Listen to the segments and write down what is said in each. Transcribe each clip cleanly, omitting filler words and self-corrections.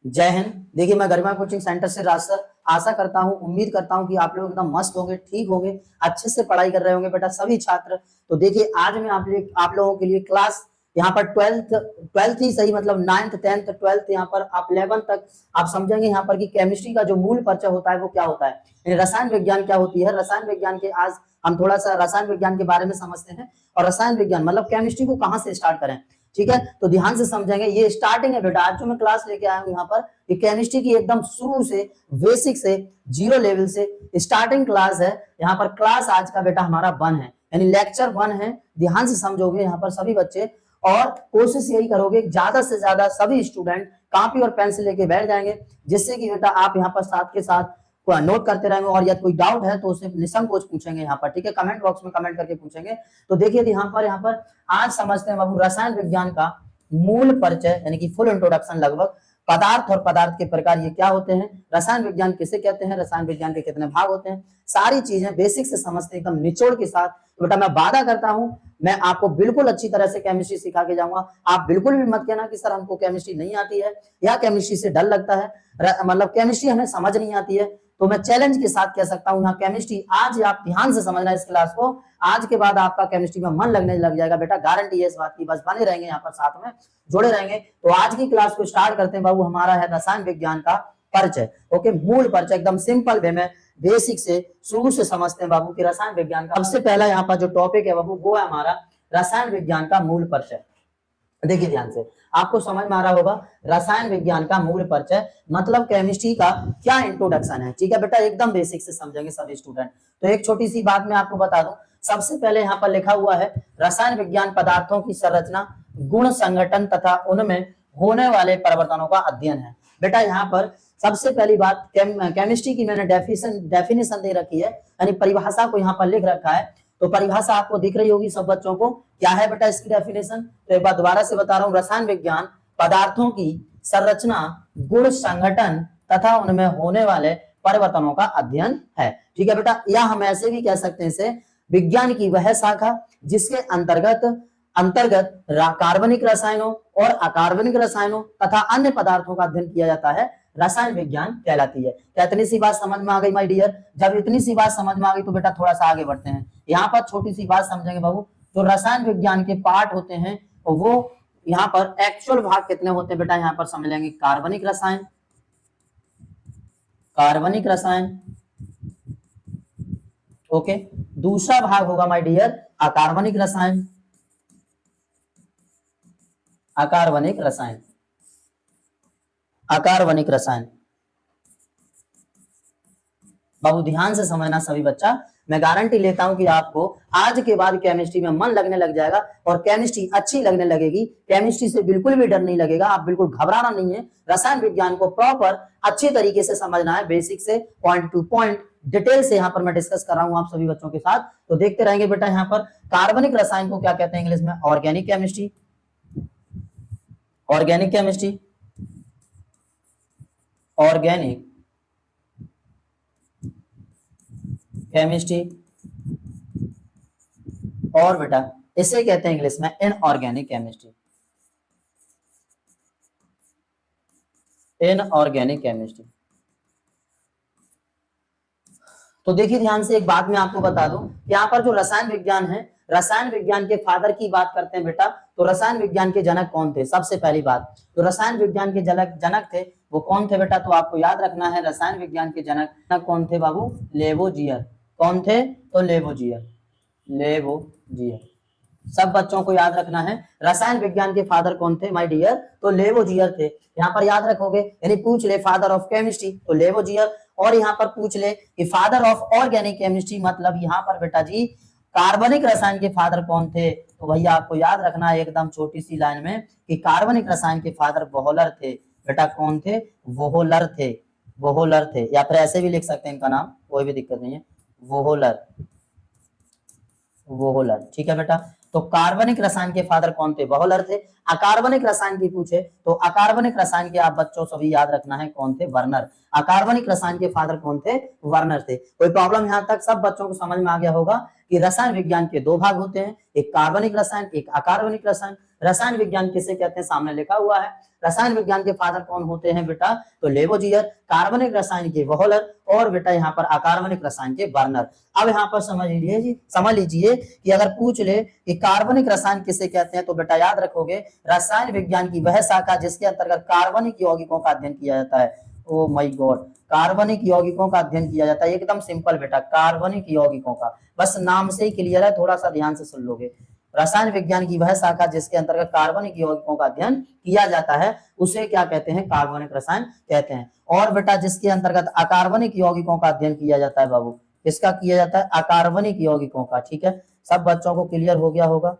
जय हिंद। देखिए, मैं गरिमा कोचिंग सेंटर से राज सर आशा करता हूँ, उम्मीद करता हूँ कि आप लोग एकदम मस्त होंगे, ठीक होंगे, अच्छे से पढ़ाई कर रहे होंगे बेटा सभी छात्र। तो देखिए, आज मैं आप लोगों के लिए क्लास यहाँ पर ट्वेल्थ ही सही, मतलब 9th 10th 12th यहाँ पर आप 11 तक आप समझेंगे यहाँ पर कि केमिस्ट्री का जो मूल परिचय होता है वो क्या होता है, यानी रसायन विज्ञान क्या होती है। रसायन विज्ञान के आज हम थोड़ा सा रसायन विज्ञान के बारे में समझते हैं, और रसायन विज्ञान मतलब केमिस्ट्री को कहाँ से स्टार्ट करें। ठीक है, तो ध्यान से समझेंगे। ये स्टार्टिंग है बेटा, आज जो मैं क्लास लेके आया हूँ यहाँ पर, ये केमिस्ट्री की एकदम शुरू से, बेसिक से, जीरो लेवल से स्टार्टिंग क्लास है। यहाँ पर क्लास आज का बेटा हमारा 1 है, यानी लेक्चर 1 है। ध्यान से समझोगे यहाँ पर सभी बच्चे, और कोशिश यही करोगे ज्यादा से ज्यादा सभी स्टूडेंट कॉपी और पेन से लेके बैठ जाएंगे, जिससे कि बेटा आप यहाँ पर साथ के साथ नोट करते रहेंगे, और यदि कोई डाउट है तो उसे निसंकोच पूछेंगे यहाँ पर। ठीक है, कमेंट बॉक्स में कमेंट करके पूछेंगे। तो देखिए यहाँ पर आज समझते हैं बाबू रसायन विज्ञान का मूल परिचय, यानी कि फुल इंट्रोडक्शन लगभग। पदार्थ और पदार्थ के प्रकार ये क्या होते हैं, रसायन विज्ञान किसे कहते हैं, रसायन विज्ञान के कितने भाग होते हैं, सारी चीजें बेसिक से समझते हैं एकदम निचोड़ के साथ। तो बेटा मैं वादा करता हूं, मैं आपको बिल्कुल अच्छी तरह से केमिस्ट्री सिखा के जाऊंगा। आप बिल्कुल भी मत कहना कि सर हमको केमिस्ट्री नहीं आती है या केमिस्ट्री से डर लगता है, मतलब केमिस्ट्री हमें समझ नहीं आती है। तो मैं चैलेंज के साथ कह सकता हूं, यहाँ केमिस्ट्री आज आप ध्यान से समझना इस क्लास को, आज के बाद आपका केमिस्ट्री में मन लगने लग जाएगा बेटा, गारंटी है इस बात की। बस बने रहेंगे यहाँ पर, साथ में जुड़े रहेंगे। तो आज की क्लास को स्टार्ट करते हैं बाबू। हमारा है रसायन विज्ञान का परिचय। ओके, मूल परिचय एकदम सिंपल वे में, बेसिक से शुरू से समझते हैं बाबू की रसायन विज्ञान का सबसे पहला यहाँ पर जो टॉपिक है बाबू, वो है हमारा रसायन विज्ञान का मूल परिचय। देखिए ध्यान से, आपको समझ में आ रहा होगा रसायन विज्ञान का मूल परिचय मतलब केमिस्ट्री का क्या इंट्रोडक्शन है। ठीक है बेटा, एकदम बेसिक से समझेंगे सभी स्टूडेंट। तो एक छोटी सी बात मैं आपको बता दूं, सबसे पहले यहाँ पर लिखा हुआ है रसायन विज्ञान पदार्थों की संरचना, गुण, संगठन तथा उनमें होने वाले परिवर्तनों का अध्ययन है। बेटा यहाँ पर सबसे पहली बात, केमिस्ट्री की मैंने डेफिनेशन दे रखी है, यानी परिभाषा को यहाँ पर लिख रखा है। तो परिभाषा आपको दिख रही होगी सब बच्चों को, क्या है बेटा इसकी डेफिनेशन। तो एक बार दोबारा से बता रहा हूँ, रसायन विज्ञान पदार्थों की संरचना, गुण, संगठन तथा उनमें होने वाले परिवर्तनों का अध्ययन है। ठीक है बेटा, या हम ऐसे भी कह सकते हैं इसे, विज्ञान की वह शाखा जिसके अंतर्गत कार्बनिक रसायनों और अकार्बनिक रसायनों तथा अन्य पदार्थों का अध्ययन किया जाता है, रसायन विज्ञान कहलाती है। क्या इतनी सी बात समझ में आ गई माय डियर? जब इतनी सी बात समझ में आ गई तो बेटा थोड़ा सा आगे बढ़ते हैं। यहाँ पर छोटी सी बात समझेंगे बाबू, जो रसायन विज्ञान के पार्ट होते हैं वो यहाँ पर एक्चुअल भाग कितने होते हैं बेटा, यहाँ पर समझ लेंगे। कार्बनिक रसायन, कार्बनिक रसायन, ओके। दूसरा भाग होगा माय डियर अकार्बनिक रसायन, अकार्बनिक रसायन, अकार्बनिक रसायन। बाबू ध्यान से समझना सभी बच्चा, मैं गारंटी लेता हूं कि आपको आज के बाद केमिस्ट्री में मन लगने लग जाएगा और केमिस्ट्री अच्छी लगने लगेगी। केमिस्ट्री से बिल्कुल भी डर नहीं लगेगा, आप बिल्कुल घबराना नहीं है। रसायन विज्ञान को प्रॉपर अच्छे तरीके से समझना है, बेसिक से पॉइंट टू पॉइंट डिटेल से यहाँ पर मैं डिस्कस कर रहा हूँ आप सभी बच्चों के साथ। तो देखते रहेंगे बेटा। यहाँ पर कार्बनिक रसायन को क्या कहते हैं इंग्लिश में? Organic chemistry, organic chemistry, organic chemistry, और बेटा इसे कहते हैं इंग्लिश में इनऑर्गेनिक केमिस्ट्री, इनऑर्गेनिक केमिस्ट्री। तो देखिए ध्यान से, एक बात मैं आपको बता दूं, यहाँ पर जो रसायन विज्ञान है, रसायन विज्ञान के फादर की बात करते हैं बेटा, तो रसायन विज्ञान के जनक कौन थे? सबसे पहली बात, तो रसायन विज्ञान के जनक थे वो कौन थे बेटा? तो आपको याद रखना है, रसायन विज्ञान के जनक कौन थे बाबू? लेवोजियर। कौन थे? तो लेवोजियर, लेवोजियर। सब बच्चों को याद रखना है, रसायन विज्ञान के फादर कौन थे माय डियर? तो लेवोजियर थे। यहाँ पर याद रखोगे, यानी पूछ ले फादर ऑफ केमिस्ट्री तो लेवोजियर, और यहाँ पर पूछ ले कि फादर ऑफ ऑर्गेनिक केमिस्ट्री, मतलब यहाँ पर बेटा जी कार्बनिक रसायन के फादर कौन थे? तो भैया आपको याद रखना है एकदम छोटी सी लाइन में कि कार्बनिक रसायन के फादर वोहलर थे। बेटा कौन थे? वोहलर थे, वोहलर थे, या फिर ऐसे भी लिख सकते हैं इनका नाम, कोई भी दिक्कत नहीं है, वोहलर, वोहलर। ठीक है बेटा, तो कार्बनिक रसायन के फादर कौन थे? वोहलर थे। अकार्बनिक रसायन की पूछे तो अकार्बनिक रसायन के आप बच्चों सभी याद रखना है कौन थे? वर्नर। अकार्बनिक रसायन के फादर कौन थे? वर्नर थे। कोई प्रॉब्लम यहाँ तक सब बच्चों को समझ में आ गया होगा कि रसायन विज्ञान के दो भाग होते हैं, एक कार्बनिक रसायन, एक अकार्बनिक रसायन। रसायन विज्ञान किसे कहते हैं सामने लिखा हुआ है। रसायन विज्ञान के फादर कौन होते हैं बेटा, तो लेवोजियर, कार्बनिक रसायन के वोहलर और बेटा यहाँ पर अकार्बनिक रसायन के बर्नर। अब यहाँ पर समझ लीजिए कि अगर पूछ ले कि कार्बनिक रसायन किसे कहते हैं तो बेटा याद रखोगे रसायन विज्ञान की वह शाखा जिसके अंतर्गत कार्बनिक यौगिकों का अध्ययन किया जाता है। ओ माय गॉड, कार्बनिक यौगिकों का अध्ययन किया जाता है, एकदम सिंपल बेटा, कार्बनिक यौगिकों का, बस नाम से ही क्लियर है, थोड़ा सा ध्यान से सुन लोगे। रसायन विज्ञान की वह शाखा जिसके अंतर्गत कार्बनिक यौगिकों का अध्ययन किया जाता है उसे क्या कहते हैं, कार्बनिक रसायन कहते हैं। और बेटा जिसके अंतर्गत अकार्बनिक यौगिकों का अध्ययन किया जाता है बाबू, किसका किया जाता है, अकार्बनिक यौगिकों का। ठीक है, सब बच्चों को क्लियर हो गया होगा।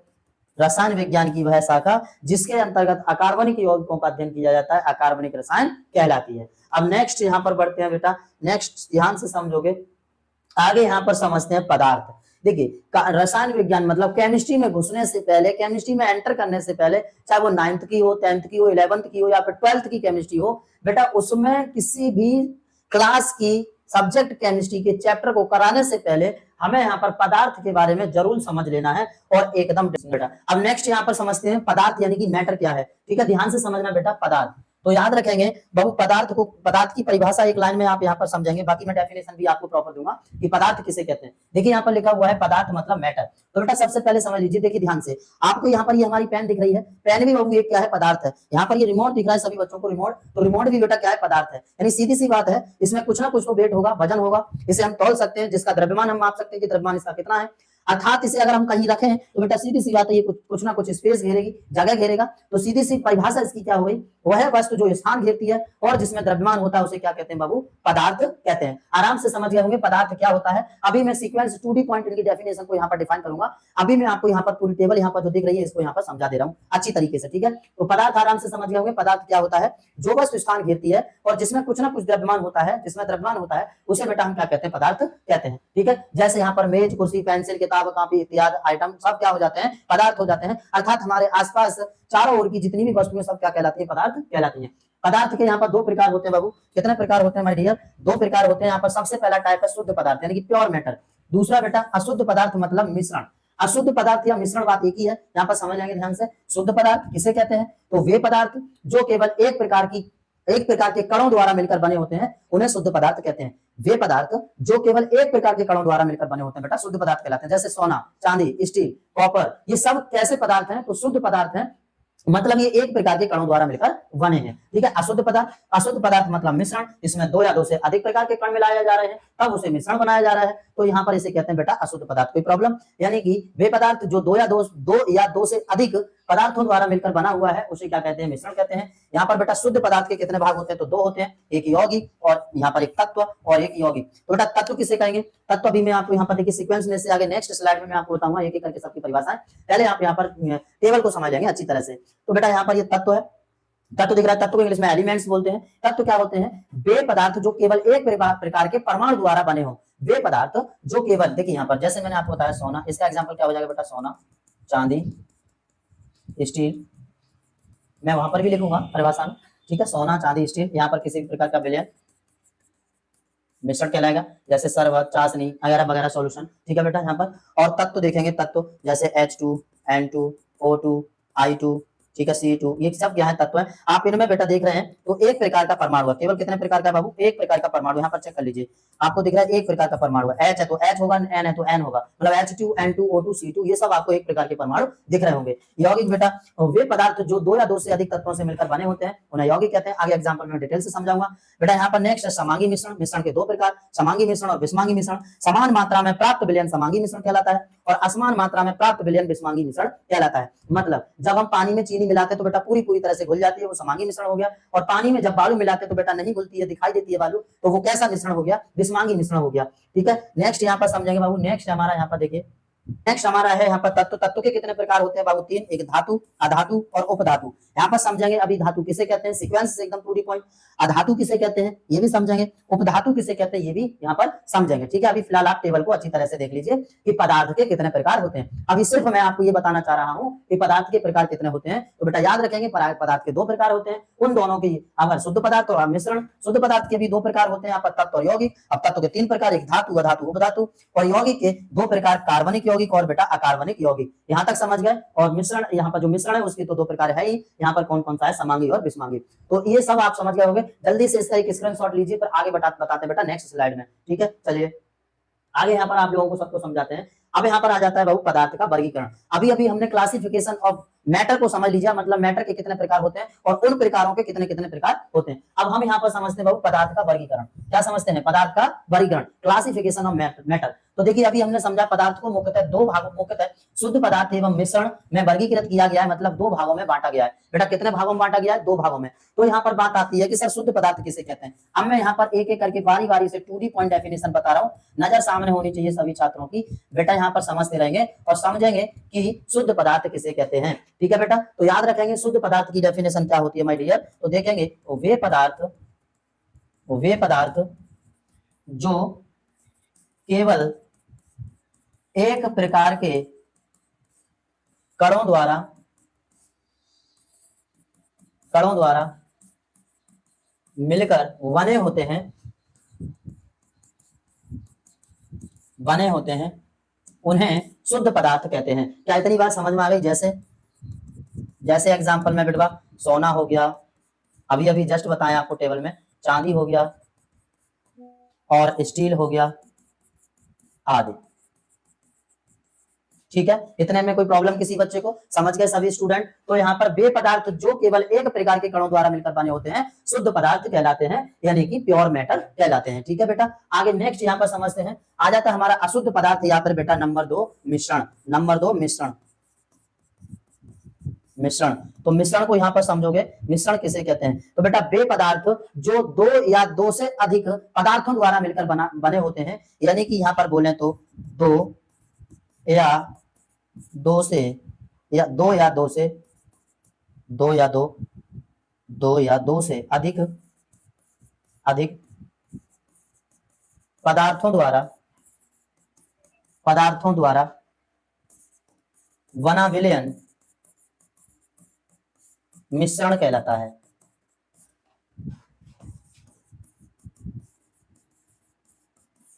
रसायन विज्ञान की वह शाखा जिसके अंतर्गत अकार्बनिक यौगिकों का अध्ययन किया जाता है अकार्बनिक रसायन कहलाती है। अब नेक्स्ट यहाँ पर बढ़ते हैं बेटा, नेक्स्ट ध्यान से समझोगे, आगे यहाँ पर समझते हैं पदार्थ। देखिए रसायन विज्ञान मतलब केमिस्ट्री में घुसने से पहले, केमिस्ट्री में एंटर करने से पहले, चाहे वो 9th की हो, 10th की हो, 11th की हो या फिर 12th की केमिस्ट्री हो बेटा, उसमें किसी भी क्लास की सब्जेक्ट केमिस्ट्री के चैप्टर को कराने से पहले हमें यहाँ पर पदार्थ के बारे में जरूर समझ लेना है और एकदम बेटा। अब नेक्स्ट यहाँ पर समझते हैं पदार्थ यानी कि मैटर क्या है। ठीक है, ध्यान से समझना बेटा, पदार्थ तो याद रखेंगे बाबू, पदार्थ की परिभाषा एक लाइन में आप यहाँ पर समझेंगे, बाकी मैं डेफिनेशन भी आपको प्रॉपर दूंगा कि पदार्थ किसे कहते हैं। देखिए यहाँ पर लिखा हुआ है पदार्थ मतलब मैटर। तो बेटा सबसे पहले समझ लीजिए, देखिए ध्यान से, आपको यहाँ पर ये हमारी पेन दिख रही है, पेन भी बाबू ये क्या है, पदार्थ है। यहाँ पर ये रिमोट दिख रहा है सभी बच्चों को, रिमोट, तो रिमोट भी बेटा क्या है, पदार्थ है। यानी सीधी सी बात है, इसमें कुछ ना कुछ तो वेट होगा, वजन होगा, इसे हम तौल सकते हैं, जिसका द्रव्यमान हम माप सकते हैं कि द्रव्यमान इसका कितना है। अर्थात इसे अगर हम कहीं रखें तो बेटा सीधी सी बात है, ये कुछ ना कुछ स्पेस घेरेगी, जगह घेरेगा। तो सीधी सी परिभाषा इसकी क्या हो गई, वह वस्तु जो स्थान घेरती है और जिसमें द्रव्यमान होता है उसे क्या कहते हैं बाबू, पदार्थ कहते हैं। आराम से समझ गए होंगे पदार्थ क्या होता है। अभी मैं सीक्वेंस 2D पॉइंट की डेफिनेशन को यहाँ पर डिफाइन करूंगा। अभी मैं आपको यहाँ पर पूरी टेबल यहाँ पर जो दिख रही है इसको यहाँ पर समझा दे रहा हूँ अच्छी तरीके से। ठीक है, तो पदार्थ आराम से समझ गए होंगे, पदार्थ क्या होता है, जो वस्तु स्थान घेरती है और जिसमें कुछ ना कुछ द्रव्यमान होता है, जिसमें द्रव्यमान होता है उसे बेटा हम क्या कहते हैं, पदार्थ कहते हैं। ठीक है, जैसे यहाँ पर मेज, कुर्सी, पेंसिल, किताब, कॉपी इत्यादि आइटम सब क्या हो जाते हैं, पदार्थ हो जाते हैं। अर्थात हमारे आसपास चारों ओर की जितनी भी वस्तुएं सब क्या कहलाती है, पदार्थ कहलाती हैं। पदार्थ के यहाँ पर दो प्रकार होते हैं बाबू, कितने प्रकार होते हैं माय डियर, दो प्रकार होते हैं यहाँ पर। सबसे पहला टाइप है शुद्ध पदार्थ यानी कि प्योर मैटर, दूसरा बेटा अशुद्ध पदार्थ मतलब मिश्रण। अशुद्ध पदार्थ या मिश्रण बात एक ही है, यहाँ पर समझ लेंगे ध्यान से। शुद्ध पदार्थ किसे कहते हैं, तो वे पदार्थ जो केवल एक प्रकार के कणों द्वारा मिलकर बने होते हैं उन्हें शुद्ध पदार्थ कहते हैं। वे पदार्थ जो केवल एक प्रकार के कणों द्वारा मिलकर बने होते हैं बेटा शुद्ध पदार्थ कहलाते हैं। जैसे सोना, चांदी, स्टील, कॉपर, ये सब कैसे पदार्थ हैं, तो शुद्ध पदार्थ हैं, मतलब ये एक प्रकार के कणों द्वारा मिलकर बने हैं। ठीक है, अशुद्ध पदार्थ मतलब मिश्रण, इसमें दो या दो से अधिक प्रकार के कण मिलाए जा रहे हैं तब उसे मिश्रण बनाया जा रहा है, तो यहाँ पर इसे कहते हैं बेटा अशुद्ध पदार्थ। कोई प्रॉब्लम, यानी कि वे पदार्थ जो दो या दो से अधिक पदार्थों द्वारा मिलकर बना हुआ है उसे क्या कहते हैं, मिश्रण कहते हैं। यहाँ पर बेटा शुद्ध पदार्थ के कितने भाग होते हैं, तो दो होते हैं, एक यौगिक और यहाँ पर एक तत्व और एक यौगिक। तो बेटा तत्व किसे कहेंगे, तत्व अभी मैं आपको यहाँ पर देखिए सीक्वेंस में से आगे नेक्स्ट स्लाइड में मैं आपको बताऊंगा एक एक करके सबकी परिभाषाएं। पहले आप यहाँ पर टेबल को समझ लेंगे अच्छी तरह से। तो बेटा यहाँ पर ये तत्व है, तत्व दिख रहा है, तत्व को इंग्लिश में एलिमेंट्स बोलते हैं। तत्व क्या होते हैं, वे पदार्थ जो केवल एक प्रकार के परमाणु द्वारा बने हो। वे पदार्थ जो केवल, देखिए यहाँ पर जैसे मैंने आपको बताया सोना, इसका एग्जांपल क्या हो जाएगा बेटा, सोना, चांदी, स्टील, मैं वहां पर भी लिखूंगा परिभाषा में। ठीक है, सोना, चांदी, स्टील, यहाँ पर किसी प्रकार का विलयन मिश्रण कहलाएगा, जैसे शरबत, चाशनी वगैरह वगैरह सॉल्यूशन। ठीक है बेटा यहाँ पर। और तत्व देखेंगे, तत्व जैसे H2, N2, O2, I2, ठीक है, C2, ये सब क्या है, तत्व है। आप इनमें बेटा देख रहे हैं तो एक प्रकार का परमाणु है, केवल कितने प्रकार का बाबू, एक प्रकार का परमाणु। यहाँ पर चेक कर लीजिए, आपको दिख रहा है एक प्रकार का परमाणु है, H है तो H होगा, N है तो N होगा, मतलब H2, N2, O2, C2, ये सब आपको एक प्रकार के परमाणु दिख रहे होंगे। यौगिक बेटा वे पदार्थ जो दो या दो से अधिक तत्वों से मिलकर बने होते हैं उन्हें यौगिक कहते हैं। आगे एग्जाम्पल में डिटेल से समझाऊंगा बेटा। यहाँ पर नेक्स्ट है समांगी मिश्रण। मिश्रण के दो प्रकार, समांगी मिश्रण और विषमांगी मिश्रण। समान मात्रा में प्राप्त विलयन समांगी मिश्रण कहलाता है और असमान मात्रा में प्राप्त विलयन विषमांगी मिश्रण कहलाता है। मतलब जब हम पानी में चीनी मिलाते हैं तो बेटा पूरी तरह से घुल जाती है, वो समांगी मिश्रण हो गया। और पानी में जब बालू मिलाते हैं तो बेटा नहीं घुलती है, दिखाई देती है बालू, तो वो कैसा मिश्रण हो गया, विषमांगी मिश्रण हो गया। ठीक है, नेक्स्ट यहाँ पर समझेंगे बाबू। नेक्स्ट हमारा यहाँ पर देखिए, नेक्स्ट हमारा है यहाँ पर तत्व। तत्व के कितने प्रकार होते हैं बाबू, तीन, एक धातु, अधातु और उपधातु। यहाँ पर समझेंगे अभी धातु किसे कहते हैं, सीक्वेंस से एकदम 2D पॉइंट। अधातु किसे कहते हैं ये भी समझेंगे, उपधातु किसे कहते हैं ये भी यहाँ पर समझेंगे। ठीक है, अभी फिलहाल आप टेबल को अच्छी तरह से देख लीजिए कि पदार्थ के कितने प्रकार होते हैं। अभी सिर्फ मैं आपको ये बताना चाह रहा हूँ कि पदार्थ के प्रकार कितने होते हैं। तो बेटा याद रखेंगे पदार्थ के दो प्रकार होते हैं, उन दोनों की अगर शुद्ध पदार्थ और मिश्रण। शुद्ध पदार्थ के भी दो प्रकार होते हैं यहाँ पर, तत्व और यौगिक। अब तत्व के तीन प्रकार, एक धातु, अधातु, उपधातु, और यौगिक के दो प्रकार, कार्बनिक यौगिक और बेटा अकार्बनिक यौगिक। यहाँ तक समझ गए। और मिश्रण, यहाँ पर जो मिश्रण है उसकी तो दो प्रकार है ही, यहाँ पर कौन कौन सा है, समांगी और विषमांगी। तो ये सब आप समझ गए होंगे। जल्दी से इसका एक स्क्रीनशॉट लीजिए, पर आगे बताते बेटा नेक्स्ट स्लाइड में। ठीक है, चलिए आगे यहाँ पर आप लोगों को सबको समझाते हैं। अब यहाँ पर आ जाता है बहु पदार्थ का वर्गीकरण। अभी अभी हमने क्लासिफिकेशन ऑफ मैटर को समझ लीजिए, मतलब मैटर के कितने प्रकार होते हैं और उन प्रकारों के कितने कितने प्रकार होते हैं। अब हम यहाँ पर समझते हैं बहु पदार्थ का वर्गीकरण। क्या समझते हैं? पदार्थ का वर्गीकरण, क्लासिफिकेशन ऑफ मैटर। तो देखिए अभी हमने समझा पदार्थ को मुख्यतः दो भागों, मुख्यतः शुद्ध पदार्थ एवं मिश्रण में वर्गीकृत किया गया है, मतलब दो भागों में बांटा गया है। बेटा कितने भागों में बांटा गया है? दो भागों में। तो यहाँ पर बात आती है कि सर शुद्ध पदार्थ किसे कहते हैं। अब मैं यहाँ पर एक एक करके बारी बारी से 2D पॉइंट डेफिनेशन बता रहा हूँ, नजर सामने होनी चाहिए सभी छात्रों की। बेटा यहाँ पर समझते रहेंगे और समझेंगे कि शुद्ध पदार्थ किसे कहते हैं। ठीक है बेटा, तो याद रखेंगे शुद्ध पदार्थ की डेफिनेशन क्या होती है माय डियर। तो देखेंगे वे पदार्थ जो केवल एक प्रकार के कणों द्वारा मिलकर बने होते हैं उन्हें शुद्ध पदार्थ कहते हैं। क्या इतनी बात समझ में आ गई? जैसे एग्जांपल में बेटवा सोना हो गया, अभी अभी जस्ट बताया आपको टेबल में, चांदी हो गया और स्टील हो गया आदि। ठीक है, इतने में कोई प्रॉब्लम किसी बच्चे को? समझ गए सभी स्टूडेंट? तो यहाँ पर वे पदार्थ जो केवल एक प्रकार के कणों द्वारा मिलकर बने होते हैं शुद्ध पदार्थ कहलाते हैं, यानी कि प्योर मैटर कहलाते हैं। ठीक है बेटा, आगे नेक्स्ट यहाँ पर समझते हैं। आ जाता है हमारा अशुद्ध पदार्थ, यहाँ पर बेटा नंबर 2 मिश्रण। नंबर 2 मिश्रण। तो मिश्रण को यहाँ पर समझोगे, मिश्रण किसे कहते हैं? तो बेटा वे पदार्थ जो दो या दो से अधिक पदार्थों द्वारा मिलकर बने होते हैं, यानी कि यहाँ पर बोले तो दो या दो से अधिक पदार्थों द्वारा बना विलयन मिश्रण कहलाता है।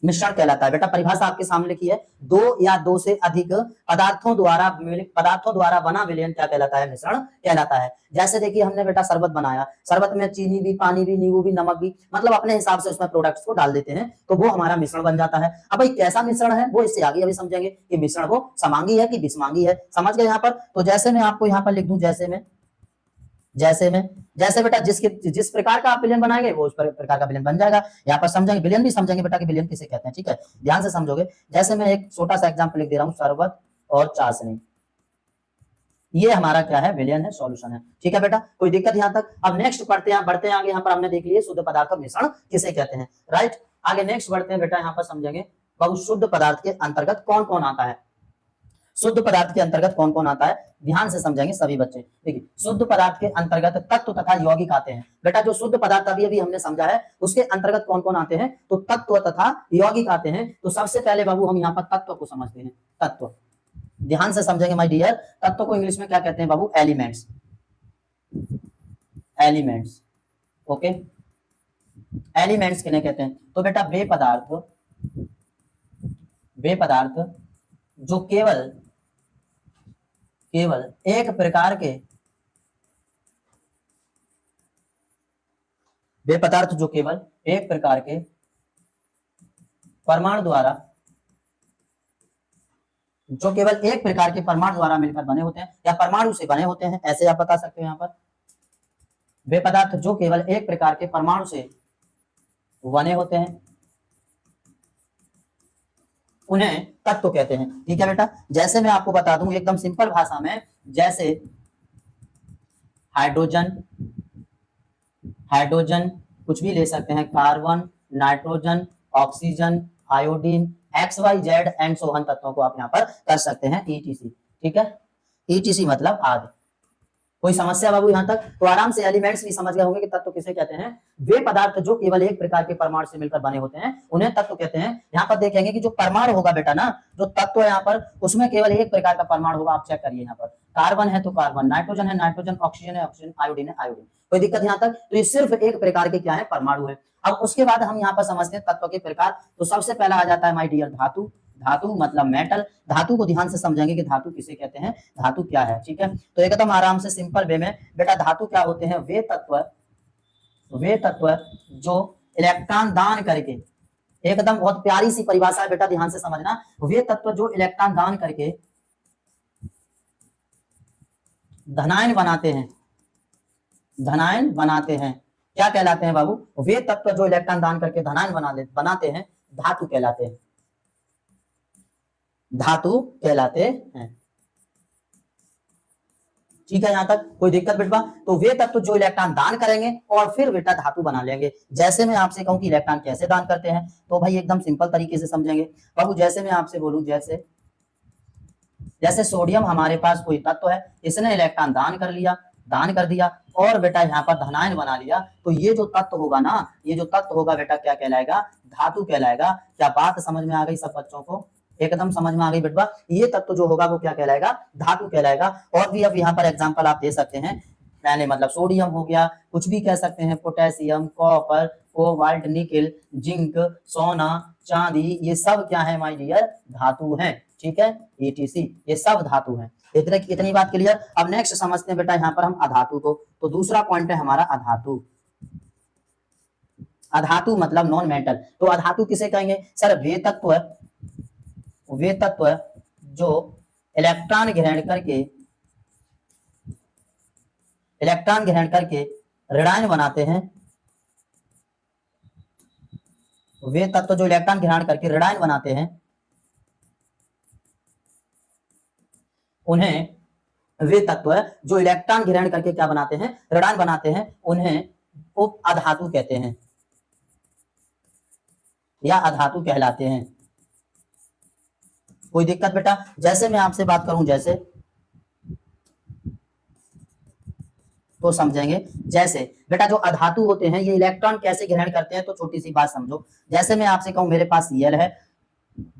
मिश्रण कहलाता है। बेटा परिभाषा आपके सामने लिखी है, दो या दो से अधिक पदार्थों द्वारा बना विलयन क्या कहलाता है? मिश्रण कहलाता है। जैसे देखिए हमने बेटा शरबत बनाया, शरबत में चीनी भी, पानी भी, नींबू भी, नमक भी, मतलब अपने हिसाब से उसमें प्रोडक्ट्स को डाल देते हैं, तो वो हमारा मिश्रण बन जाता है। अब भाई कैसा मिश्रण है वो इससे आगे अभी समझेंगे कि मिश्रण वो समांगी है कि विषमांगी है। समझ गए यहाँ पर? तो जैसे मैं आपको यहाँ पर लिख दूं, जैसे बेटा जिस प्रकार का आप विलयन बनाएंगे वो उस प्रकार का विलयन बन जाएगा। यहाँ पर समझेंगे, विलयन भी समझेंगे बेटा कि विलयन किसे कहते हैं। ठीक है, ध्यान से समझोगे। जैसे मैं एक छोटा सा एग्जांपल लिख दे रहा हूँ, शरबत और चाशनी, ये हमारा क्या है? विलयन है, सॉल्यूशन है। ठीक है बेटा, कोई दिक्कत यहाँ तक? अब नेक्स्ट बढ़ते हैं आगे। यहाँ पर हमने देख लिए शुद्ध पदार्थ का मिश्रण किसे कहते हैं, राइट। आगे नेक्स्ट बढ़ते हैं बेटा, यहाँ पर समझेंगे बहुत शुद्ध पदार्थ के अंतर्गत कौन कौन आता है। शुद्ध पदार्थ के अंतर्गत कौन कौन आता है, ध्यान से समझेंगे सभी बच्चे। देखिए शुद्ध पदार्थ के अंतर्गत तत्व तथा यौगिक आते हैं। बेटा जो शुद्ध पदार्थ अभी अभी हमने समझा है उसके अंतर्गत कौन कौन आते हैं? तो तत्व तथा यौगिक आते हैं। तो सबसे पहले बाबू हम यहाँ पर तत्व को समझते हैं। तत्व, ध्यान से समझेंगे माय डियर। तत्व को इंग्लिश में क्या कहते हैं बाबू? एलिमेंट्स। ओके, एलिमेंट्स किन्हें कहते हैं? तो बेटा वे पदार्थ जो केवल एक प्रकार के परमाणु द्वारा मिलकर बने होते हैं या परमाणु से बने होते हैं, ऐसे आप बता सकते हो। यहाँ पर वे पदार्थ जो केवल एक प्रकार के परमाणु से बने होते हैं उन्हें तत्व कहते हैं। ठीक है बेटा, जैसे मैं आपको बता दूं एकदम सिंपल भाषा में, जैसे हाइड्रोजन कुछ भी ले सकते हैं, carbon, nitrogen, oxygen, iodine, XYZ and so on तत्वों को आप यहाँ पर कर सकते हैं ETC। ठीक है, ETC मतलब आदि। कोई समस्या बाबू यहाँ तक? तो आराम से एलिमेंट्स भी समझ गए होंगे कि तत्व किसे कहते हैं। वे पदार्थ जो केवल एक प्रकार के परमाणु से मिलकर बने होते हैं उन्हें तत्व कहते हैं। यहाँ पर देखेंगे कि जो परमाणु होगा बेटा ना, जो तत्व है यहाँ पर, उसमें केवल एक प्रकार का परमाणु होगा। आप चेक करिए, यहाँ पर कार्बन है तो कार्बन, नाइट्रोजन है नाइट्रोजन, ऑक्सीजन है ऑक्सीजन, आयोडीन है आयोडीन। कोई दिक्कत यहाँ तक? तो ये सिर्फ एक प्रकार के क्या है? परमाणु है। अब उसके बाद हम यहाँ पर समझते हैं तत्व के प्रकार। तो सबसे पहला आ जाता है माय डियर धातु। धातु मतलब मेटल। धातु को ध्यान से समझेंगे कि धातु किसे कहते हैं, धातु क्या है, ठीक है। तो एकदम आराम से सिंपल वे में बेटा धातु क्या होते हैं, वे तत्व जो इलेक्ट्रॉन दान करके, एकदम बहुत प्यारी सी परिभाषा है बेटा, ध्यान से समझना। वे तत्व जो इलेक्ट्रॉन दान करके धनायन बनाते हैं, धनायन बनाते हैं, क्या कहलाते हैं बाबू, वे तत्व जो इलेक्ट्रॉन दान करके धनायन बनाते हैं, धातु कहलाते हैं, धातु कहलाते हैं। ठीक है, यहां तक कोई दिक्कत बेटा। तो वे तत्व जो इलेक्ट्रॉन दान करेंगे और फिर बेटा धातु बना लेंगे। जैसे मैं आपसे कहूं कि इलेक्ट्रॉन कैसे दान करते हैं, तो भाई एकदम सिंपल तरीके से समझेंगे बाबू। जैसे मैं आपसे बोलूं, जैसे सोडियम हमारे पास कोई तत्व है, इसने इलेक्ट्रॉन दान कर दिया और बेटा यहाँ पर धनायन बना लिया, तो ये जो तत्व होगा ना, ये जो तत्व होगा बेटा क्या कहलाएगा, धातु कहलाएगा। क्या बात समझ में आ गई सब बच्चों को, एकदम समझ में आ गई बेटा। ये तत्व जो होगा वो क्या कहलाएगा, धातु कहलाएगा। और भी अब यहाँ पर एग्जांपल आप दे सकते हैं, मैंने मतलब सोडियम हो गया, कुछ भी कह सकते हैं, potassium, copper, cobalt, nickel, zinc, सोना, चांदी, ये सब क्या है माय डियर, धातु हैं, ठीक है, ETC, ये सब धातु हैं। इतनी बात क्लियर। अब नेक्स्ट समझते हैं बेटा यहाँ पर हम अधातु को। तो दूसरा पॉइंट है हमारा अधातु। अधातु मतलब नॉन मेटल। तो अधातु किसे कहेंगे सर, वे तत्व जो इलेक्ट्रॉन ग्रहण करके ऋणायन बनाते हैं, वे तत्व जो इलेक्ट्रॉन ग्रहण करके ऋणायन बनाते हैं, उन्हें, वे तत्व जो इलेक्ट्रॉन ग्रहण करके क्या बनाते हैं, ऋणायन बनाते हैं, उन्हें उप अधातु कहते हैं या अधातु कहलाते हैं। कोई दिक्कत बेटा। जैसे मैं आपसे बात करूं, जैसे तो समझेंगे। जैसे बेटा जो अधातु होते हैं ये इलेक्ट्रॉन कैसे ग्रहण करते हैं, तो छोटी सी बात समझो। जैसे मैं आपसे कहूं मेरे पास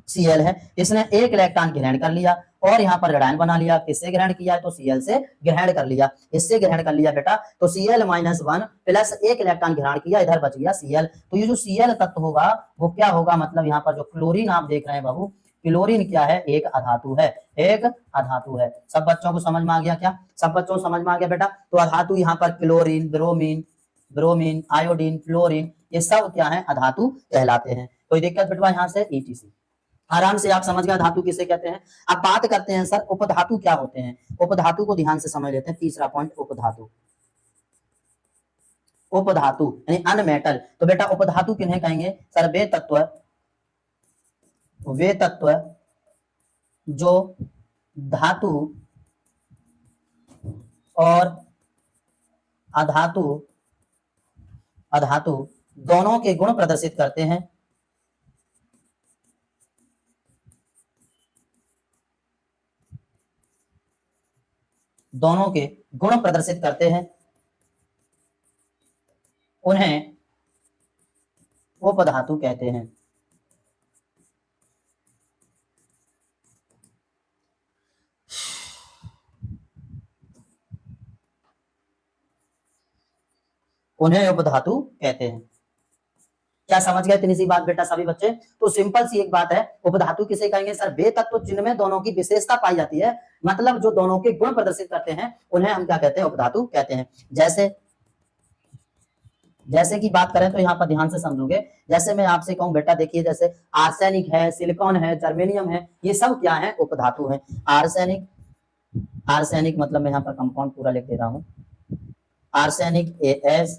Cl है, इसने एक इलेक्ट्रॉन ग्रहण कर लिया और यहाँ पर ऋणायन बना लिया। किससे ग्रहण किया, तो Cl से ग्रहण कर लिया, इससे ग्रहण कर लिया बेटा। तो Cl-1 प्लस एक इलेक्ट्रॉन ग्रहण किया, इधर बच गया Cl। तो ये जो Cl तत्व होगा वो क्या होगा, मतलब यहाँ पर जो क्लोरीन आप देख रहे हैं बाबू, क्लोरीन क्या है, एक अधातु है, एक अधातु है। सब बच्चों को समझ में आ गया क्या, सब बच्चों को समझ में आ गया बेटा। तो अधातु यहाँ पर क्लोरीन, ब्रोमीन, आयोडीन, फ्लोरीन, ये सब क्या है, अधातु कहलाते हैं। कोई दिक्कत बेटा यहाँ से, ETC आराम से आप समझ गए धातु किसे कहते हैं। अब बात करते हैं सर उपधातु क्या होते हैं। उपधातु को ध्यान से समझ लेते हैं। तीसरा पॉइंट उपधातु यानी अनमेटल। तो बेटा उपधातु किन्हें कहेंगे सर, वे तत्व जो धातु और अधातु दोनों के गुण प्रदर्शित करते हैं, दोनों के गुण प्रदर्शित करते हैं, उन्हें उपधातु कहते हैं। उन्हें उपधातु कहते हैं। क्या समझ गए इतनी सी बात बेटा सभी बच्चे। तो सिंपल सी एक बात है, उपधातु किसे कहेंगे सर, वे तत्व जिनमें दोनों की विशेषता पाई जाती है, मतलब जो दोनों के गुण प्रदर्शित करते हैं, उन्हें हम क्या कहते हैं, उपधातु कहते हैं। जैसे की बात करें तो यहाँ पर ध्यान से समझोगे। जैसे मैं आपसे कहूं बेटा, देखिए जैसे आर्सेनिक है, सिलिकॉन है, जर्मेनियम है, ये सब क्या है, उपधातु है। आर्सेनिक मतलब मैं यहाँ पर कंपाउंड पूरा लिख दे रहा हूँ, आर्सेनिक AS,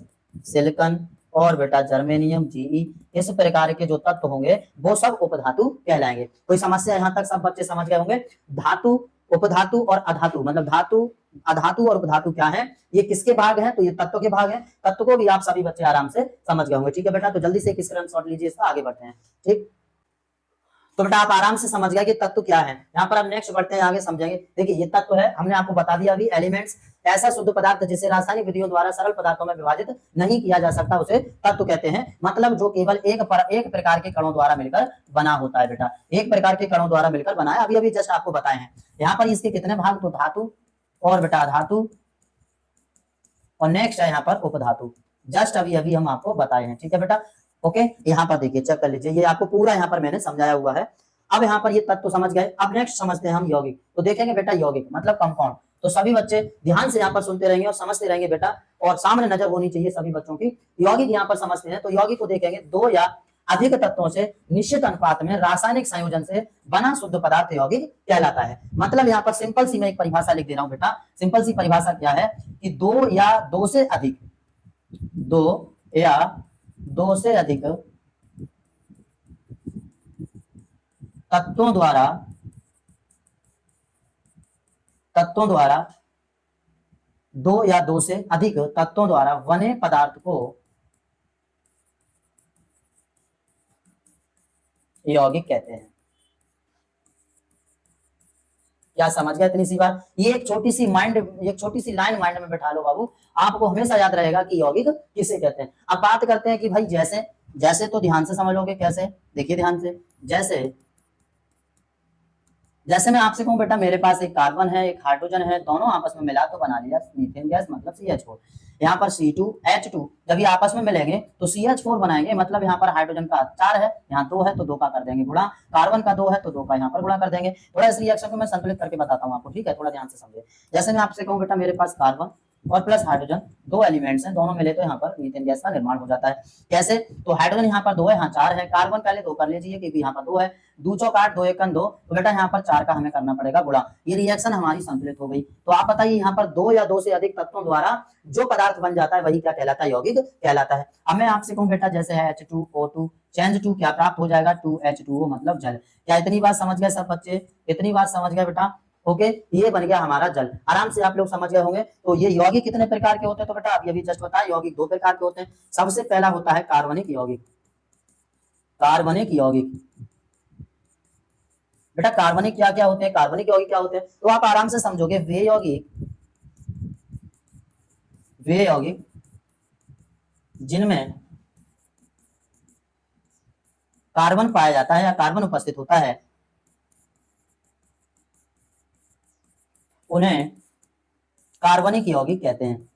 सिलिकॉन और बेटा जर्मेनियम GE, इस प्रकार के जो तत्व होंगे वो सब उपधातु कहलाएंगे। कोई समस्या यहाँ तक सब बच्चे समझ गए होंगे। धातु, उपधातु और अधातु, मतलब अधातु और उपधातु क्या है, ये किसके भाग हैं, तो ये तत्व के भाग हैं। तत्व को भी आप सभी बच्चे आराम से समझ गए होंगे, ठीक है बेटा। तो जल्दी से एक स्क्रीनशॉट लीजिए, इसका आगे बढ़ते हैं, ठीक। तो बेटा आप आराम से समझ गए कि तत्व क्या है। यहाँ पर हम नेक्स्ट बढ़ते हैं, आगे समझेंगे। देखिए ये तत्व है, हमने आपको बता दिया अभी, एलिमेंट्स, ऐसा शुद्ध पदार्थ जिसे रासायनिक विधियों द्वारा सरल पदार्थों में विभाजित नहीं किया जा सकता, उसे तत्व कहते हैं। मतलब जो केवल एक प्रकार के कणों द्वारा मिलकर बना होता है बेटा, एक प्रकार के कणों द्वारा मिलकर बना है। अभी जस्ट आपको बताए हैं। यहाँ पर इसके कितने भाग, तो धातु और बेटा अधातु, और नेक्स्ट है यहाँ पर उपधातु, जस्ट अभी हम आपको बताए हैं, ठीक है बेटा। ओके, यहाँ पर देखिए चेक कर लीजिए, ये आपको पूरा यहाँ पर मैंने समझाया हुआ है। अब यहाँ पर ये तत्व तो समझ गए। अब नेक्स्ट समझते हैं हम यौगिक। तो देखेंगे बेटा यौगिक मतलब कंपाउंड। तो सभी बच्चे ध्यान से यहाँ पर सुनते रहेंगे और समझते रहेंगे बेटा, और सामने नजर होनी चाहिए सभी बच्चों की। यौगिक यहाँ पर समझते हैं। तो यौगिक को देखेंगे, दो या अधिक तत्वों से निश्चित अनुपात में रासायनिक संयोजन से बना शुद्ध पदार्थ यौगिक कहलाता है। मतलब यहाँ पर सिंपल सी मैं एक परिभाषा लिख दे रहा हूं बेटा। सिंपल सी परिभाषा क्या है कि दो या दो से अधिक, दो या दो से अधिक तत्वों द्वारा दो या दो से अधिक तत्वों द्वारा बने पदार्थ को यौगिक कहते हैं। क्या समझ गया इतनी सी बात? ये एक छोटी सी लाइन माइंड में बैठा लो बाबू, आपको हमेशा याद रहेगा कि यौगिक किसे कहते हैं। अब बात करते हैं कि भाई जैसे तो ध्यान से समझ लोगे कैसे, देखिए ध्यान से। जैसे मैं आपसे कहूं बेटा मेरे पास एक कार्बन है, एक हाइड्रोजन है, दोनों आपस में मिला तो बना लिया मीथेन गैस मतलब CH4। यहाँ पर C2H2 जब ये आपस में मिलेंगे तो CH4 बनाएंगे। मतलब यहाँ पर हाइड्रोजन का 4 है, यहाँ 2 है तो 2 का कर देंगे गुणा, कार्बन का 2 है तो 2 का यहाँ पर गुणा कर देंगे। थोड़ा इस रिएक्शन को मैं संतुलित करके बताता हूँ आपको, ठीक है? थोड़ा ध्यान से समझिए। जैसे मैं आपसे कहूँ बेटा मेरे पास कार्बन और प्लस हाइड्रोजन दो एलिमेंट्स हैं, दोनों मिले तो यहाँ पर मीथेन गैस का निर्माण हो जाता है। कैसे? तो हाइड्रोजन यहाँ पर 2 है, यहाँ 4 है, कार्बन पहले 2 कर लीजिए क्योंकि यहाँ पर 2 है, 2 चौक 8, 2 एकम 2, तो बेटा यहाँ पर 4 का हमें करना पड़ेगा गुणा। ये रिएक्शन हमारी संतुलित हो गई। तो आप बताइए यहाँ पर 2 या 2 से अधिक तत्वों द्वारा जो पदार्थ बन जाता है वही क्या कहलाता है? यौगिक कहलाता है। अब मैं आपसे कहूँ बेटा जैसे है H2O2 चेंज टू क्या प्राप्त हो जाएगा? 2H2O मतलब जल। क्या इतनी बात समझ गए सब बच्चे? इतनी बात समझ गए बेटा? ओके, ये बन गया हमारा जल। आराम से आप लोग समझ गए होंगे। तो ये यौगिक कितने प्रकार के होते हैं? तो बेटा अभी जस्ट बताया यौगिक 2 प्रकार के होते हैं। सबसे पहला होता है कार्बनिक यौगिक। कार्बनिक यौगिक बेटा कार्बनिक क्या क्या होते हैं? कार्बनिक यौगिक क्या होते हैं? तो आप आराम से समझोगे, वे यौगिक जिनमें कार्बन पाया जाता है या कार्बन उपस्थित होता है उन्हें कार्बनिक यौगिक कहते हैं।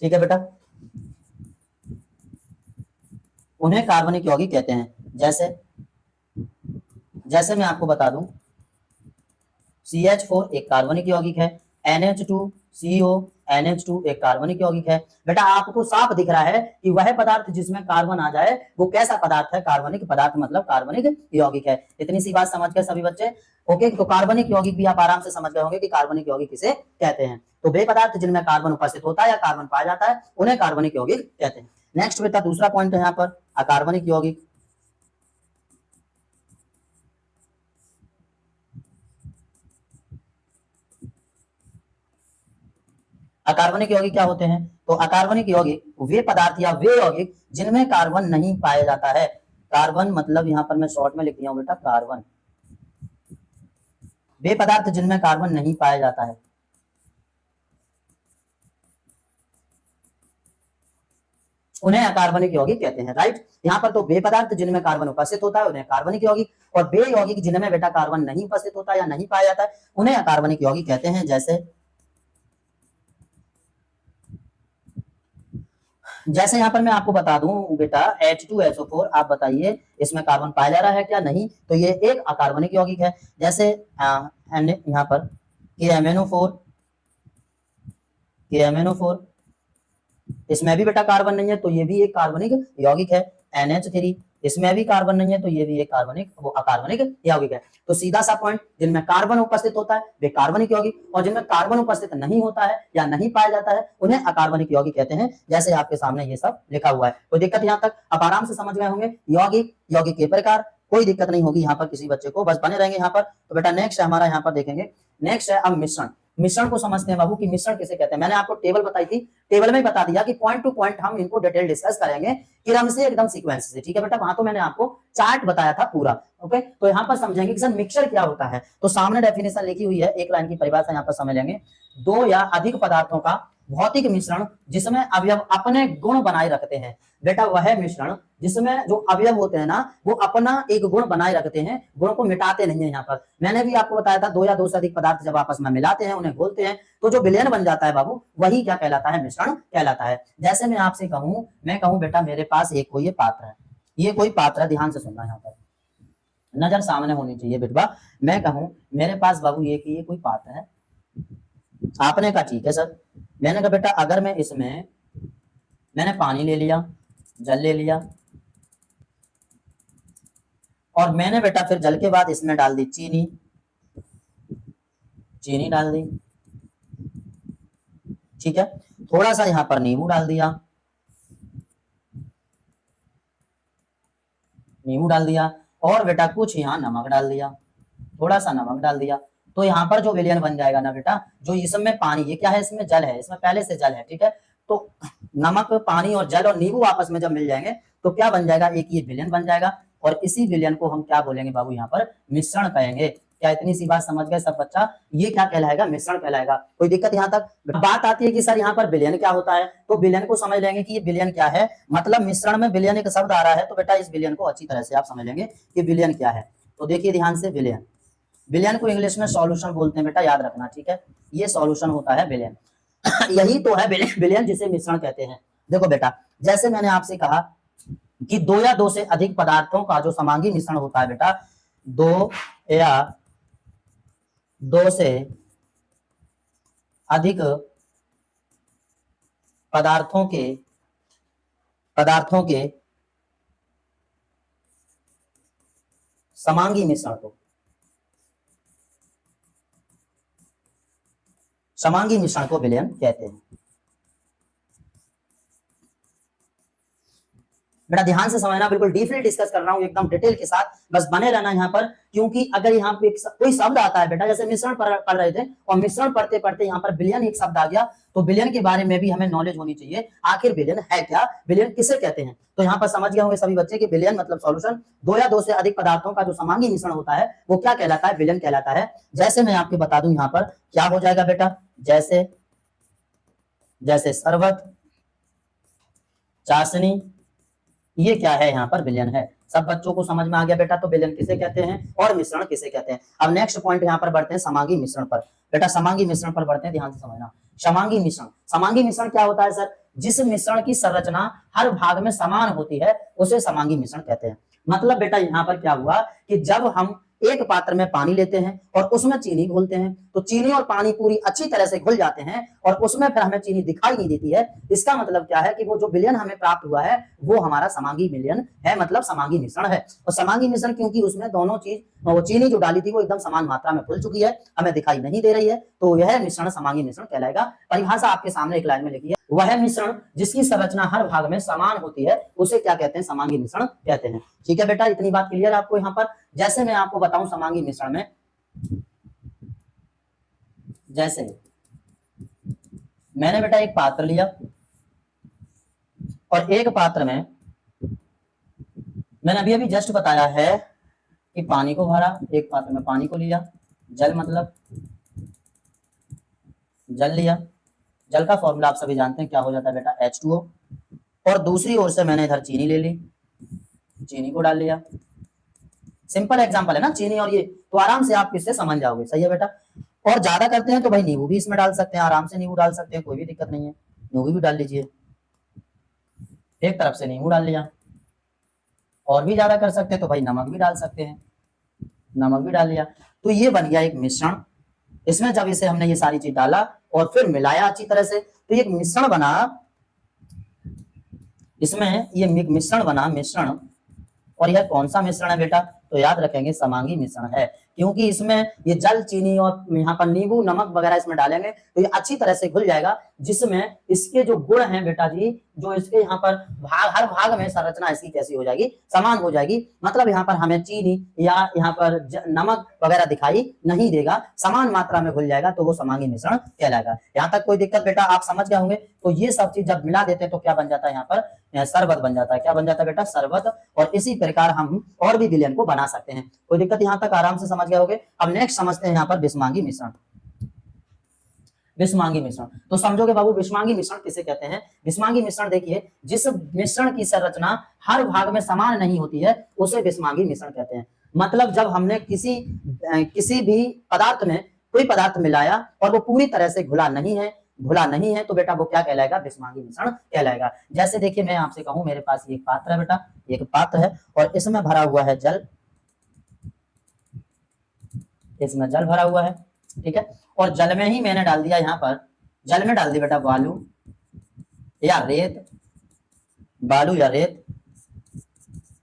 ठीक है बेटा, उन्हें कार्बनिक यौगिक कहते हैं। जैसे मैं आपको बता दूं, CH4 एक कार्बनिक यौगिक है, NH2CO NH2 एक कार्बनिक यौगिक है। बेटा आपको साफ दिख रहा है कि वह पदार्थ जिसमें कार्बन आ जाए वो कैसा पदार्थ है? कार्बनिक पदार्थ मतलब कार्बनिक यौगिक है। इतनी सी बात समझ गए सभी बच्चे? ओके, तो कार्बनिक यौगिक भी आप आराम से समझ गए होंगे कि कार्बनिक यौगिक किसे कहते हैं। तो वे पदार्थ जिनमें कार्बन उपस्थित होता है या कार्बन पाया जाता है उन्हें कार्बनिक यौगिक कहते हैं। नेक्स्ट बेटा दूसरा पॉइंट है यहाँ पर अकार्बनिक यौगिक। अकार्बनिक यौगिक क्या होते हैं? तो अकार्बनिक यौगिक वे पदार्थ या वे यौगिक जिनमें कार्बन नहीं पाया जाता है। कार्बन मतलब यहाँ पर मैं शॉर्ट में लिख दिया हूं बेटा कार्बन। वे पदार्थ जिनमें कार्बन नहीं पाया जाता है उन्हें अकार्बनिक यौगिक कहते हैं। राइट, यहाँ पर तो वे पदार्थ जिनमें कार्बन उपस्थित होता है उन्हें कार्बनिक यौगिक, और वे यौगिक जिनमें बेटा कार्बन नहीं उपस्थित होता या नहीं पाया जाता है उन्हें अकार्बनिक यौगिक कहते हैं। जैसे यहाँ पर मैं आपको बता दूं बेटा H2SO4, आप बताइए इसमें कार्बन पाया जा रहा है क्या? नहीं, तो ये एक अकार्बनिक यौगिक है। जैसे यहाँ पर KMNO4 इसमें भी बेटा कार्बन नहीं है तो ये भी एक कार्बनिक यौगिक है। NH3 इसमें भी कार्बन नहीं है तो ये भी एक अकार्बनिक यौगिक है। तो सीधा सा पॉइंट, जिनमें कार्बन उपस्थित होता है वे कार्बनिक यौगिक, और जिनमें कार्बन उपस्थित नहीं होता है या नहीं पाया जाता है उन्हें अकार्बनिक यौगिक कहते हैं। जैसे आपके सामने ये सब लिखा हुआ है। कोई दिक्कत यहाँ तक? आप आराम से समझ गए होंगे यौगिक के प्रकार। कोई दिक्कत नहीं होगी यहाँ पर किसी बच्चे को, बस बने रहेंगे यहाँ पर। तो बेटा नेक्स्ट है हमारा, यहाँ पर देखेंगे नेक्स्ट है अब मिश्रण। मिश्रण को समझते हैं बाबू कि मिश्रण किसे कहते हैं। मैंने आपको टेबल बताई थी, टेबल में बता दिया कि पॉइंट टू पॉइंट हम इनको डिटेल डिस्कस करेंगे क्रम से, एकदम सीक्वेंस से। ठीक है बेटा, वहां तो मैंने आपको चार्ट बताया था पूरा। ओके, तो यहाँ पर समझेंगे कि सर मिक्सचर क्या होता है। तो सामने डेफिनेशन लिखी हुई है, एक लाइन की परिभाषा यहाँ पर समझ लेंगे। दो या अधिक पदार्थों का भौतिक मिश्रण जिसमें अवयव अपने गुण बनाए रखते हैं। बेटा वह मिश्रण जिसमें जो अवयव होते हैं ना वो अपना एक गुण बनाए रखते हैं, गुण को मिटाते नहीं है। यहाँ पर मैंने भी आपको बताया था, दो या दो से अधिक पदार्थ जब आपस में मिलाते हैं, उन्हें घोलते हैं, तो जो विलयन बन जाता है बाबू वही क्या कहलाता है? मिश्रण कहलाता है। जैसे मैं आपसे कहूं, मैं कहूं बेटा मेरे पास एक कोई ये पात्र है, ये कोई पात्र है, ध्यान से सुनना, यहाँ पर नजर सामने होनी चाहिए बेटवा। मैं कहूं मेरे पास बाबू ये कि ये कोई पात्र है, आपने कहा ठीक है सर। मैंने कहा बेटा अगर मैं इसमें मैंने पानी ले लिया, जल ले लिया, और मैंने बेटा फिर जल के बाद इसमें डाल दी चीनी, चीनी डाल दी, ठीक है, थोड़ा सा यहां पर नींबू डाल दिया, नींबू डाल दिया, और बेटा कुछ यहाँ नमक डाल दिया, थोड़ा सा नमक डाल दिया। तो यहाँ पर जो विलयन बन जाएगा ना बेटा, जो इसमें पानी, ये क्या है, इसमें जल है, इसमें पहले से जल है, ठीक है, तो नमक, पानी और जल और नींबू आपस में जब मिल जाएंगे तो क्या बन जाएगा, एक ये विलयन बन जाएगा। और इसी विलयन को हम क्या बोलेंगे बाबू, यहाँ पर मिश्रण कहेंगे। क्या इतनी सी बात समझ गए सब बच्चा? ये क्या कहलाएगा, मिश्रण कहलाएगा। कोई दिक्कत यहाँ तक? बात आती है कि सर यहाँ पर विलयन क्या होता है, तो विलयन को समझ लेंगे कि ये विलयन क्या है। मतलब मिश्रण में विलयन एक शब्द आ रहा है, तो बेटा इस विलयन को अच्छी तरह से आप समझ लेंगे कि विलयन क्या है। तो देखिए ध्यान से, विलयन, विलयन को इंग्लिश में सॉल्यूशन बोलते हैं बेटा, याद रखना, ठीक है, ये सॉल्यूशन होता है विलयन। यही तो है विलयन जिसे मिश्रण कहते हैं। देखो बेटा, जैसे मैंने आपसे कहा कि दो या दो से अधिक पदार्थों का जो समांगी मिश्रण होता है बेटा, दो या दो से अधिक पदार्थों के समांगी मिश्रण को, समांगी मिश्रण को विलयन कहते हैं। बेटा ध्यान से समझना, बिल्कुल डीपली डिस्कस कर रहा हूं एकदम डिटेल के साथ, बस बने रहना यहाँ पर, क्योंकि अगर यहाँ पे कोई शब्द आता है बेटा, जैसे मिश्रण पढ़ रहे थे और मिश्रण पढ़ते पढ़ते यहाँ पर विलयन एक शब्द आ गया, तो विलयन के बारे में भी हमें नॉलेज होनी चाहिए, आखिर विलयन है क्या, विलयन किसे कहते हैं। तो यहाँ पर समझ गए होंगे सभी बच्चे कि विलयन मतलब सॉल्यूशन, दो या दो से अधिक पदार्थों का जो समांगी मिश्रण होता है वो क्या कहलाता है, विलयन कहलाता है। जैसे मैं आपको बता दूं यहाँ पर क्या हो जाएगा बेटा, जैसे जैसे शरबत, चाशनी, ये क्या है, यहाँ पर विलयन है। सब बच्चों को समझ में आ गया बेटा, तो विलयन किसे कहते हैं और मिश्रण किसे कहते हैं। अब नेक्स्ट पॉइंट यहाँ पर बढ़ते हैं समांगी मिश्रण पर। बेटा समांगी मिश्रण पर बढ़ते हैं, ध्यान से समझना। समांगी मिश्रण, समांगी मिश्रण क्या होता है सर, जिस मिश्रण की संरचना हर भाग में समान होती है उसे समांगी मिश्रण कहते हैं। मतलब बेटा यहाँ पर क्या हुआ कि जब हम एक पात्र में पानी लेते हैं और उसमें चीनी घोलते हैं, तो चीनी और पानी पूरी अच्छी तरह से घुल जाते हैं और उसमें फिर हमें चीनी दिखाई नहीं देती है। इसका मतलब क्या है कि वो जो विलयन हमें प्राप्त हुआ है वो हमारा समांगी विलयन है, मतलब समांगी मिश्रण है। और समांगी मिश्रण क्योंकि उसमें दोनों चीज, वो चीनी जो डाली थी वो एकदम समान मात्रा में घुल चुकी है, हमें दिखाई नहीं दे रही है, तो यह मिश्रण समांगी मिश्रण कहलाएगा। परिभाषा आपके सामने एक लाइन में लिखी है, वह मिश्रण जिसकी संरचना हर भाग में समान होती है उसे क्या कहते हैं, समांगी मिश्रण कहते हैं। ठीक है बेटा, इतनी बात क्लियर है आपको यहाँ पर। जैसे मैं आपको बताऊं समांगी मिश्रण में, जैसे मैंने बेटा एक पात्र लिया और एक पात्र में मैंने अभी अभी जस्ट बताया है कि पानी को भरा, एक पात्र में पानी को लिया, जल मतलब जल लिया, जल का फॉर्मूला आप सभी जानते हैं क्या हो जाता है बेटा, H2O। और दूसरी ओर से मैंने इधर चीनी ले ली, चीनी को डाल लिया। सिंपल एग्जांपल है ना, चीनी और ये, तो आराम से आप इससे समझ जाओगे, सही है बेटा। और ज्यादा करते हैं तो भाई नींबू भी इसमें डाल सकते हैं, आराम से नींबू डाल सकते हैं, कोई भी दिक्कत नहीं है, नींबू भी डाल लीजिए। एक तरफ से नींबू डाल लिया, और भी ज्यादा कर सकते हैं तो भाई नमक भी डाल सकते हैं, नमक भी डाल लिया। तो ये बन गया एक मिश्रण। इसमें जब इसे हमने ये सारी चीज डाला और फिर मिलाया अच्छी तरह से, तो एक मिश्रण बना, इसमें ये मिश्रण बना, मिश्रण। और यह कौन सा मिश्रण है बेटा, तो याद रखेंगे समांगी मिश्रण है, क्योंकि इसमें ये जल, चीनी और यहाँ पर नींबू, नमक वगैरह इसमें डालेंगे तो ये अच्छी तरह से घुल जाएगा, जिसमें इसके जो गुण हैं बेटा जी, जो इसके यहाँ पर हर भाग में संरचना इसकी कैसी हो जाएगी, समान हो जाएगी। मतलब यहाँ पर हमें चीनी या यहाँ पर नमक वगैरह दिखाई नहीं देगा, समान मात्रा में घुल जाएगा, तो वो समांगी मिश्रण कहलाएगा। यहाँ तक कोई दिक्कत बेटा, आप समझ गए होंगे। तो ये सब चीज जब मिला देते हैं तो क्या बन जाता है, यहाँ पर शरबत बन जाता है। क्या बन जाता है बेटा, शरबत। और इसी प्रकार हम और भी विलयन को बना सकते हैं, कोई दिक्कत यहाँ तक आराम से समझ गए होंगे। अब नेक्स्ट समझते हैं यहाँ पर विषमांगी मिश्रण। विषमांगी मिश्रण, तो समझोगे बाबू विषमांगी मिश्रण किसे कहते हैं। विषमांगी मिश्रण देखिए, जिस मिश्रण की संरचना हर भाग में समान नहीं होती है उसे विषमांगी मिश्रण कहते हैं। मतलब जब हमने किसी भी पदार्थ में कोई पदार्थ मिलाया और वो पूरी तरह से घुला नहीं है, घुला नहीं है तो बेटा वो क्या कहलाएगा, विषमांगी मिश्रण कहलाएगा। जैसे देखिए मैं आपसे कहूं मेरे पास एक पात्र है बेटा, एक पात्र है और इसमें भरा हुआ है जल, इसमें जल भरा हुआ है, ठीक है, और जल में ही मैंने डाल दिया, यहाँ पर जल में डाल दी बेटा बालू या रेत, बालू या रेत।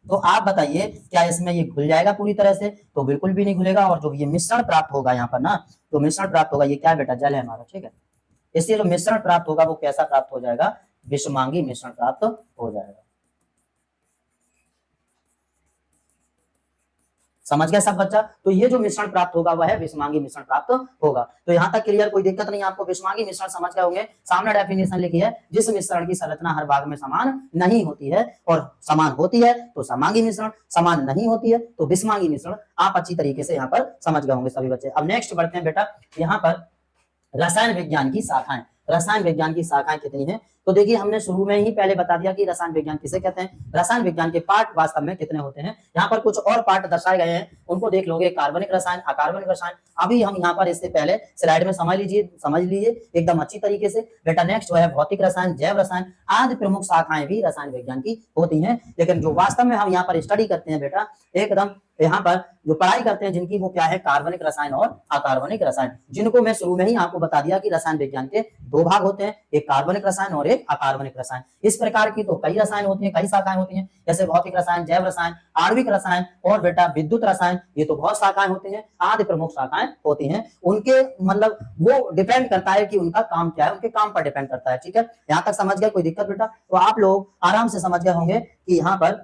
तो आप बताइए क्या इसमें ये घुल जाएगा पूरी तरह से, तो बिल्कुल भी नहीं घुलेगा। और जो ये मिश्रण प्राप्त होगा यहाँ पर ना, तो मिश्रण प्राप्त होगा, ये क्या बेटा, जल है हमारा, ठीक है। इसलिए जो मिश्रण प्राप्त होगा वो कैसा प्राप्त हो जाएगा, विषमांगी मिश्रण प्राप्त हो जाएगा। समझ गया सब बच्चा। तो ये जो मिश्रण प्राप्त होगा वह है विषमांगी मिश्रण प्राप्त होगा। तो यहाँ तक क्लियर, कोई दिक्कत नहीं आपको। विषमांगी मिश्रण समझ गए होंगे। सामने डेफिनेशन लिखी है, जिस मिश्रण की संरचना हर भाग में समान नहीं होती है, और समान होती है तो समांगी मिश्रण, समान नहीं होती है तो विषमांगी मिश्रण। आप अच्छी तरीके से यहाँ पर समझ गए होंगे सभी बच्चे। अब नेक्स्ट बढ़ते हैं बेटा, यहाँ पर रसायन विज्ञान की शाखाएं। रसायन विज्ञान की शाखाएं कितनी हैं, तो देखिए हमने शुरू में ही पहले बता दिया कि रसायन विज्ञान किसे कहते हैं। रसायन विज्ञान के पार्ट वास्तव में कितने होते हैं, यहाँ पर कुछ और पार्ट दर्शाए गए हैं, उनको देख लोगे। कार्बनिक रसायन, अकार्बनिक रसायन, अभी हम यहाँ पर इससे पहले स्लाइड में समझ लीजिए एकदम अच्छी तरीके से बेटा। नेक्स्ट जो है भौतिक रसायन, जैव रसायन आदि प्रमुख शाखाएं भी रसायन विज्ञान की होती हैं। लेकिन जो वास्तव में हम यहाँ पर स्टडी करते हैं बेटा, एकदम यहाँ पर जो पढ़ाई करते हैं जिनकी, वो क्या है, कार्बनिक रसायन और अकार्बनिक रसायन, जिनको मैं शुरू में ही आपको बता दिया कि रसायन विज्ञान के दो भाग होते हैं, एक कार्बनिक रसायन और एक अकार्बनिक रसायन। इस प्रकार की तो कई रसायन होती हैं, कई शाखाएं होती हैं, जैसे भौतिक रसायन, जैव रसायन, आणविक रसायन और बेटा विद्युत रसायन, ये तो बहुत शाखाएं होती हैं, आदि प्रमुख शाखाएं होती हैं। उनके मतलब वो डिपेंड करता है कि उनका काम क्या है, उनके काम पर डिपेंड करता है, ठीक है। यहाँ तक समझ गए, कोई दिक्कत बेटा? तो आप लोग आराम से समझ गए होंगे कि यहाँ पर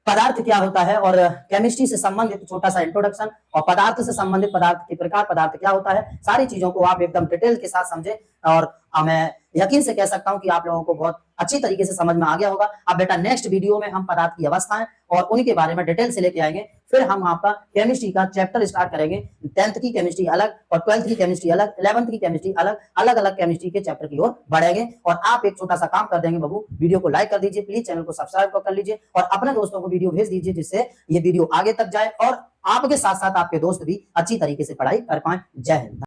पदार्थ क्या होता है और केमिस्ट्री से संबंधित छोटा सा इंट्रोडक्शन, और पदार्थ से संबंधित पदार्थ के प्रकार, पदार्थ क्या होता है, सारी चीजों को आप एकदम डिटेल के साथ समझे। और मैं यकीन से कह सकता हूं कि आप लोगों को बहुत अच्छी तरीके से समझ में आ गया होगा। अब बेटा नेक्स्ट वीडियो में हम पदार्थ की अवस्थाएं और उनके बारे में डिटेल से लेके आएंगे। फिर हम आपका केमिस्ट्री का चैप्टर स्टार्ट करेंगे। 10th की केमिस्ट्री अलग और 12th की केमिस्ट्री अलग, 11th की केमिस्ट्री अलग, अलग अलग केमिस्ट्री के चैप्टर की ओर बढ़ेंगे। और आप एक छोटा सा काम कर देंगे बाबू, वीडियो को लाइक कर दीजिए प्लीज, चैनल को सब्सक्राइब कर लीजिए और अपने दोस्तों को वीडियो भेज दीजिए, जिससे ये वीडियो आगे तक जाए और आपके साथ साथ आपके दोस्त भी अच्छी तरीके से पढ़ाई कर पाए। जय हिंद।